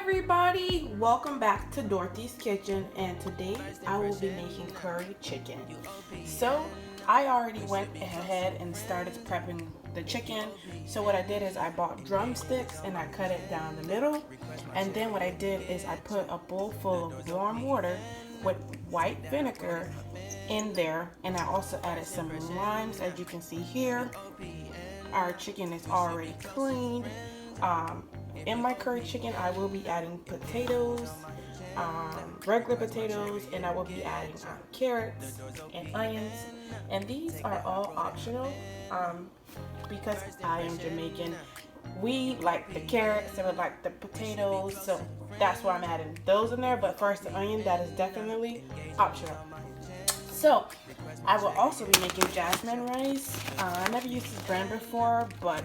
everybody, welcome back to Dorothy's Kitchen, and today I will be making curry chicken. So I already went ahead and started prepping the chicken. So what I did is I bought drumsticks and I cut it down the middle, and then what I did is I put a bowl full of warm water with white vinegar in there, and I also added some limes. As you can see here, our chicken is already cleaned. In my curry chicken, I will be adding potatoes, regular potatoes, and I will be adding carrots and onions. And these are all optional because I am Jamaican. We like the carrots and we like the potatoes, so that's why I'm adding those in there. But first, the onion, that is definitely optional. So I will also be making jasmine rice. I never used this brand before, but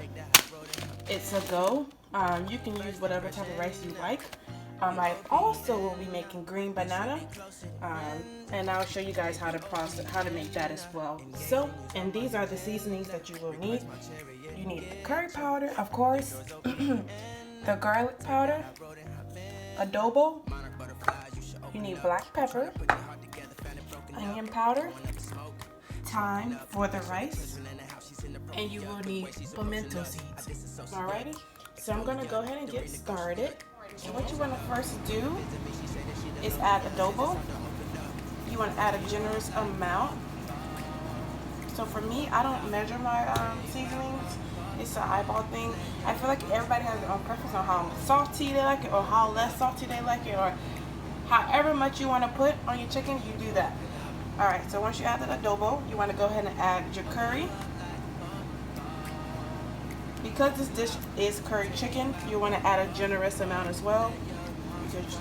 it's a go. You can use whatever type of rice you like. I also will be making green banana, and I'll show you guys how to make that as well. So, and these are the seasonings that you will need. You need the curry powder, of course, the garlic powder, adobo. You need black pepper, onion powder, thyme for the rice, and you will need pimento seeds. Alrighty, so I'm gonna go ahead and get started. And what you want to first do is add adobo. You want to add a generous amount. So for me, I don't measure my seasonings. It's an eyeball thing. I feel like everybody has their own preference on how salty they like it or how less salty they like it, or however much you want to put on your chicken, you do that. Alright, so once you add the adobo, you want to go ahead and add your curry. Because this dish is curry chicken, you want to add a generous amount as well. Because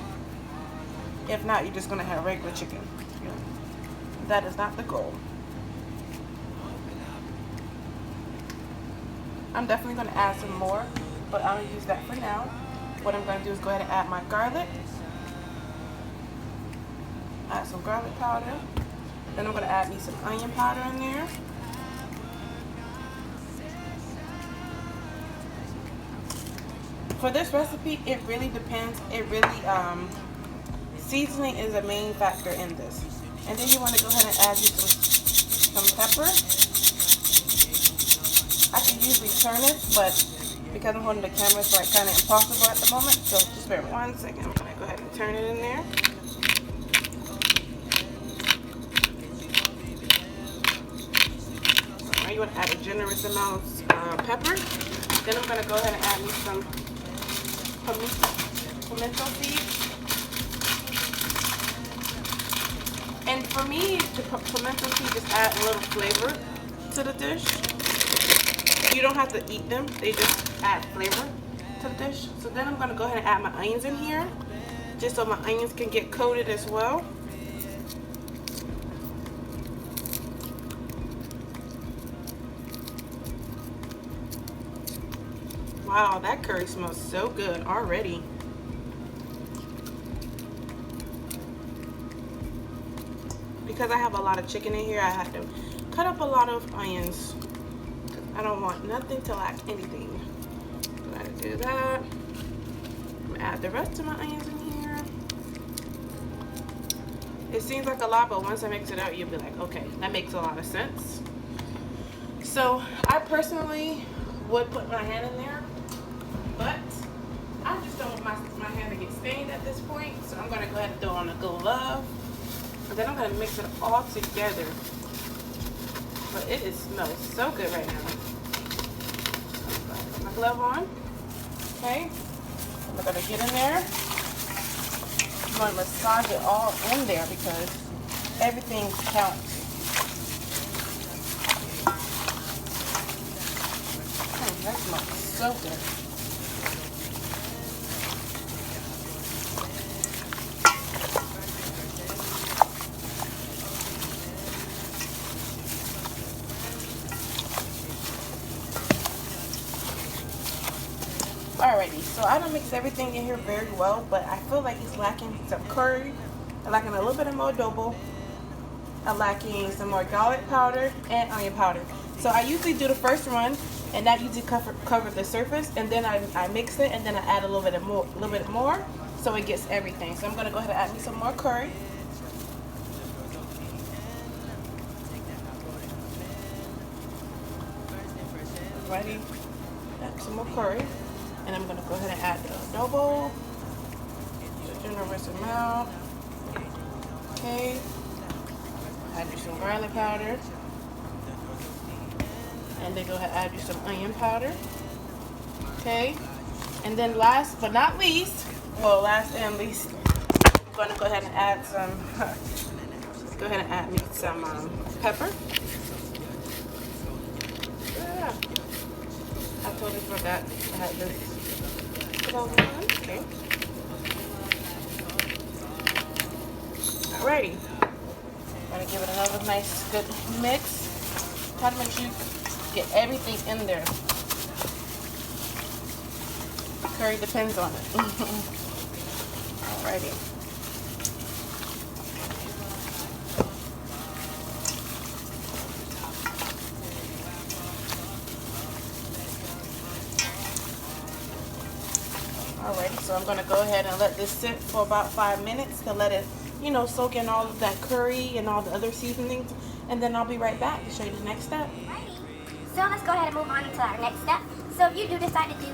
if not, you're just going to have regular chicken. That is not the goal. I'm definitely going to add some more, but I'll use that for now. What I'm going to do is go ahead and add my garlic. Add some garlic powder. Then I'm going to add me some onion powder in there. For this recipe, it really depends. Seasoning is a main factor in this. And then you want to go ahead and add you some pepper. I can usually turn it, but because I'm holding the camera, it's like kind of impossible at the moment. So just bear 1 second. I'm going to go ahead and turn it in there. Alright, you want to add a generous amount of pepper. Then I'm going to go ahead and add me some pimento seeds. And for me, the pimento seeds just add a little flavor to the dish. You don't have to eat them, they just add flavor to the dish. So then I'm going to go ahead and add my onions in here, just so my onions can get coated as well. Wow, that curry smells so good already. Because I have a lot of chicken in here, I had to cut up a lot of onions. I don't want nothing to lack anything. Gotta do that. I'm gonna add the rest of my onions in here. It seems like a lot, but once I mix it out, you'll be like, okay, that makes a lot of sense. So I personally would put my hand in there, but I just don't want my hand to get stained at this point, so I'm going to go ahead and throw on a glove, and then I'm going to mix it all together. But it smells so good right now. Put my glove on, okay? I'm going to get in there. I'm going to massage it all in there because everything counts. That smells so good. Alrighty, so I don't mix everything in here very well, but I feel like it's lacking some curry, I'm lacking a little bit of more adobo, I'm lacking some more garlic powder and onion powder. So I usually do the first run, and that usually cover the surface, and then I mix it, and then I add a little bit more, so it gets everything. So I'm gonna go ahead and add me some more curry. Ready? Add some more curry, and I'm gonna go ahead and add the adobo. A generous amount. Okay. Add you some garlic powder, and then go ahead and add you some onion powder. Okay. And then last but not least, well, last and least, I'm gonna go ahead and add some. Go ahead and add me some pepper. Yeah. I totally forgot I had this. Okay. Alrighty. I'm gonna give it another nice good mix. Try to make sure you get everything in there. Curry depends on it. Alrighty. Alrighty, so I'm going to go ahead and let this sit for about 5 minutes to let it, you know, soak in all of that curry and all the other seasonings, and then I'll be right back to show you the next step. Alrighty. So let's go ahead and move on to our next step. So if you do decide to do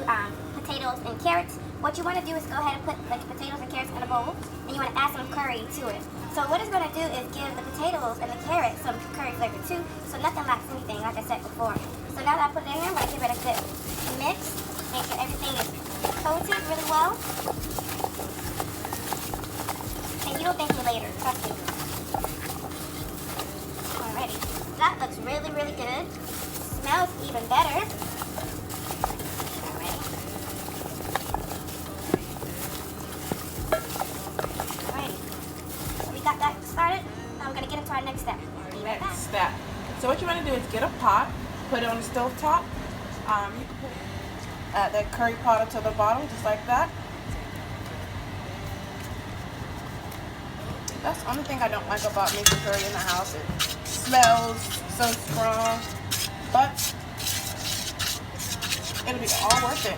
potatoes and carrots, what you want to do is go ahead and put the potatoes and carrots in a bowl, and you want to add some curry to it. So what it's going to do is give the potatoes and the carrots some curry flavor too, so nothing lacks anything, like I said before. So now that I put it in here, I'm going to give it a good mix, make sure everything is coated really well. And you'll thank me later, trust me. Alrighty, that looks really, really good. Smells even better. Our next step. Next step. So what you want to do is get a pot, put it on the stove top. You can put add that curry powder to the bottom, just like that. That's the only thing I don't like about making curry in the house. It smells so strong, but it'll be all worth it.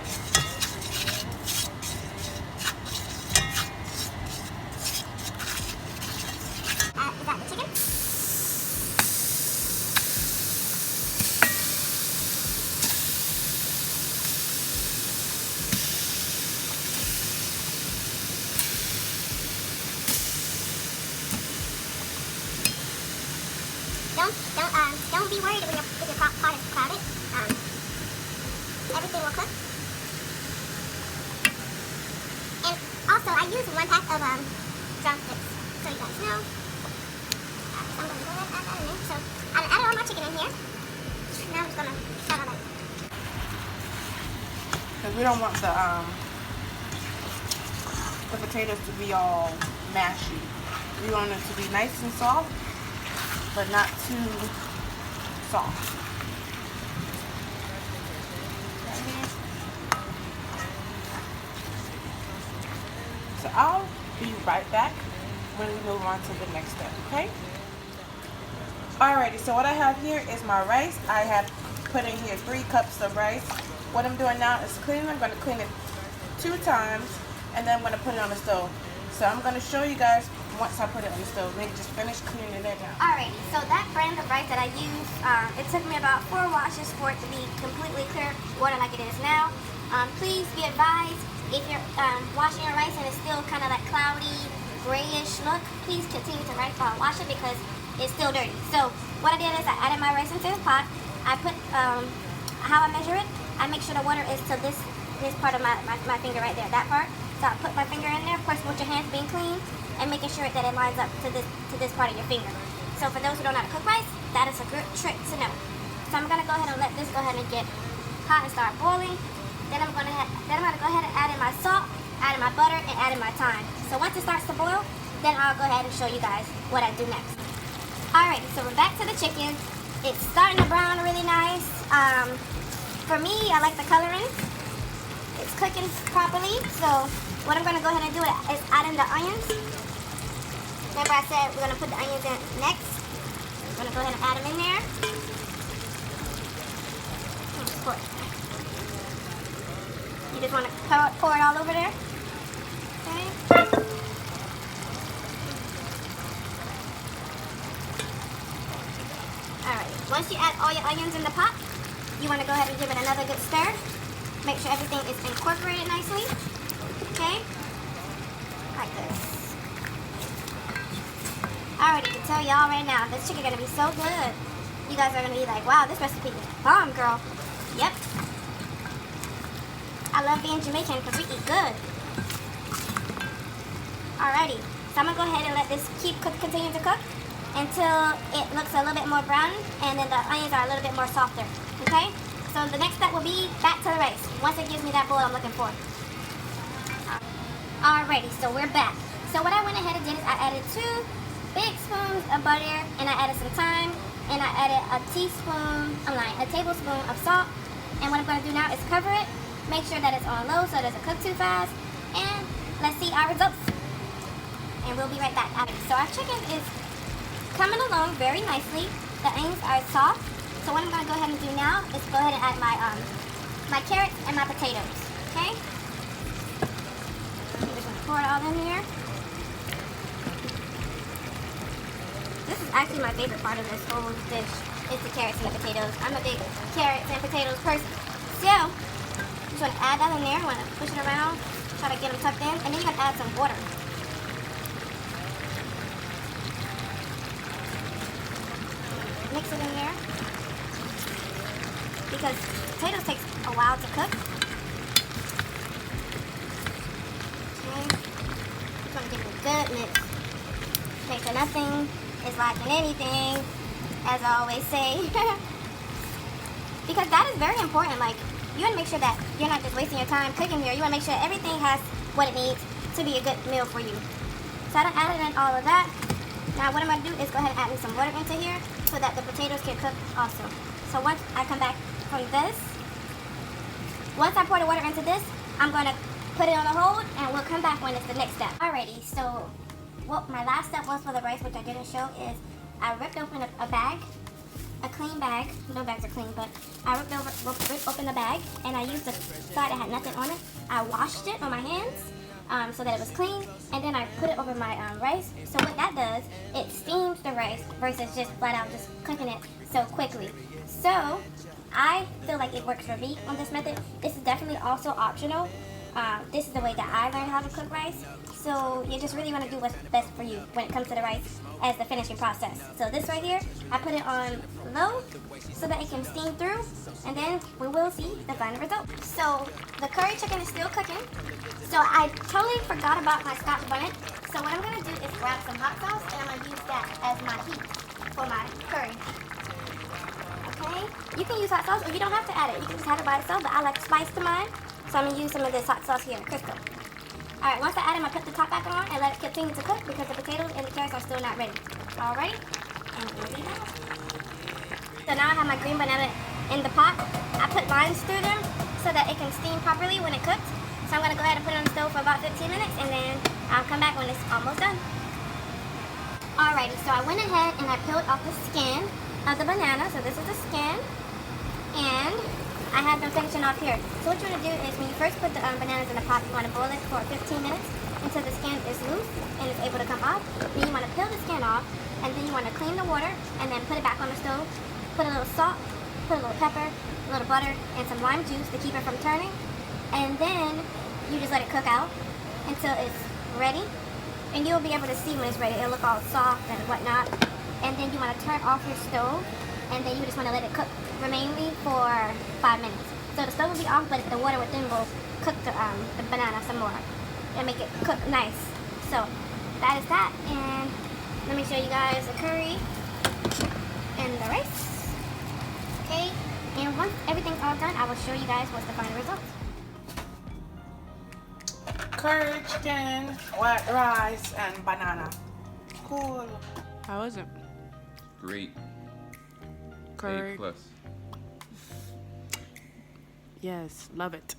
Is that the chicken? Don't be worried if your pot is crowded. Everything will cook. And also, I use 1 pack of drumsticks, so you guys know. I'm going to go ahead and add that in there. So I added all my chicken in here. Now I'm just going to add all that. Because we don't want the potatoes to be all mashy. We want it to be nice and soft, but not too soft. So I'll be right back when we move on to the next step, okay? Alrighty, so what I have here is my rice. I have put in here 3 cups of rice. What I'm doing now is cleaning. I'm going to clean it 2 times, and then I'm going to put it on the stove. So I'm going to show you guys once I put it on the stove. Maybe just finish cleaning it down. Alrighty, so that brand of rice that I used, it took me about 4 washes for it to be completely clear water like it is now. Please be advised, if you're washing your rice and it's still kind of like cloudy, grayish look, please continue to wash it because it's still dirty. So what I did is I added my rice into the pot. I put, how I measure it, I make sure the water is to this part of my finger right there, that part. So I put my finger in there, of course with your hands being clean, and making sure that it lines up to this part of your finger. So for those who don't know how to cook rice, that is a good trick to know. So I'm gonna go ahead and let this go ahead and get hot and start boiling. Then I'm gonna go ahead and add in my salt, add in my butter, and add in my thyme. So once it starts to boil, then I'll go ahead and show you guys what I do next. Alright, so we're back to the chicken. It's starting to brown really nice. For me, I like the coloring. It's cooking properly. So what I'm gonna go ahead and do is add in the onions. Remember I said we're gonna put the onions in next. I'm gonna go ahead and add them in there. You just want to pour it all over there. Okay. Once you add all your onions in the pot, you want to go ahead and give it another good stir. Make sure everything is incorporated nicely. Okay? Like this. I already can tell y'all right now, this chicken is gonna be so good. You guys are gonna be like, wow, this recipe is bomb, girl. Yep. I love being Jamaican because we eat good. Alrighty, so I'm gonna go ahead and let this continue to cook until it looks a little bit more brown and then the onions are a little bit more softer. Okay? So the next step will be back to the rice. Once it gives me that boil I'm looking for. Alrighty, so we're back. So what I went ahead and did is I added 2 big spoons of butter and I added some thyme and I added a tablespoon of salt. And what I'm gonna do now is cover it. Make sure that it's on low so it doesn't cook too fast. And let's see our results. And we'll be right back. So our chicken is coming along very nicely. The onions are soft. So what I'm going to go ahead and do now is go ahead and add my carrots and my potatoes. Okay? I'm just going to pour it all in here. This is actually my favorite part of this whole dish. It's the carrots and the potatoes. I'm a big carrots and potatoes person. So, just want to add that in there. Want to push it around, try to get them tucked in, and then you're going to add some water. Mix it in there because potatoes take a while to cook. Okay, just want to give it a good mix. Make sure nothing is lacking anything, as I always say. Because that is very important. Like, you want to make sure that you're not just wasting your time cooking here. You want to make sure everything has what it needs to be a good meal for you. So I done added in all of that. Now what I'm going to do is go ahead and add me some water into here so that the potatoes can cook also. So once I come back from this, once I pour the water into this, I'm going to put it on a hold and we'll come back when it's the next step. Alrighty, so what my last step was for the rice, which I didn't show, is I ripped open a bag, a clean bag. No bags are clean, but I ripped open the bag and I used the side that had nothing on it. I washed it on my hands so that it was clean, and then I put it over my rice. So what that does, it steams the rice versus just flat out just cooking it so quickly. So I feel like it works for me on this method. This is definitely also optional. This is the way that I learned how to cook rice. So you just really want to do what's best for you when it comes to the rice as the finishing process. So this right here, I put it on low so that it can steam through, and then we will see the final result. So the curry chicken is still cooking. So I totally forgot about my Scotch bonnet. So what I'm going to do is grab some hot sauce and I'm going to use that as my heat for my curry. Okay? You can use hot sauce or you don't have to add it. You can just have it by itself, but I like spice to mine. So I'm going to use some of this hot sauce here, Crisco. Alright, once I add it, I'm going to put the top back on and let it continue to cook because the potatoes and the carrots are still not ready. Alright? And we'll be back. So now I have my green banana in the pot. I put limes through them so that it can steam properly when it cooks. So I'm going to go ahead and put it on the stove for about 15 minutes and then I'll come back when it's almost done. Alrighty, so I went ahead and I peeled off the skin of the banana. So this is the skin. And I have them finishing off here. So what you want to do is when you first put the bananas in the pot, you want to boil it for 15 minutes until the skin is loose and is able to come off. Then you want to peel the skin off and then you want to clean the water and then put it back on the stove. Put a little salt, put a little pepper, a little butter, and some lime juice to keep it from turning. And then you just let it cook out until it's ready. And you'll be able to see when it's ready. It'll look all soft and whatnot. And then you want to turn off your stove. And then you just want to let it cook remainly for 5 minutes. So the stove will be off, but the water within will cook the banana some more. And make it cook nice. So that is that. And let me show you guys the curry and the rice. Okay. And once everything's all done, I will show you guys what's the final result. Curry, chicken, white rice, and banana. Cool. How is it? Great. Curry. A+. Yes, love it.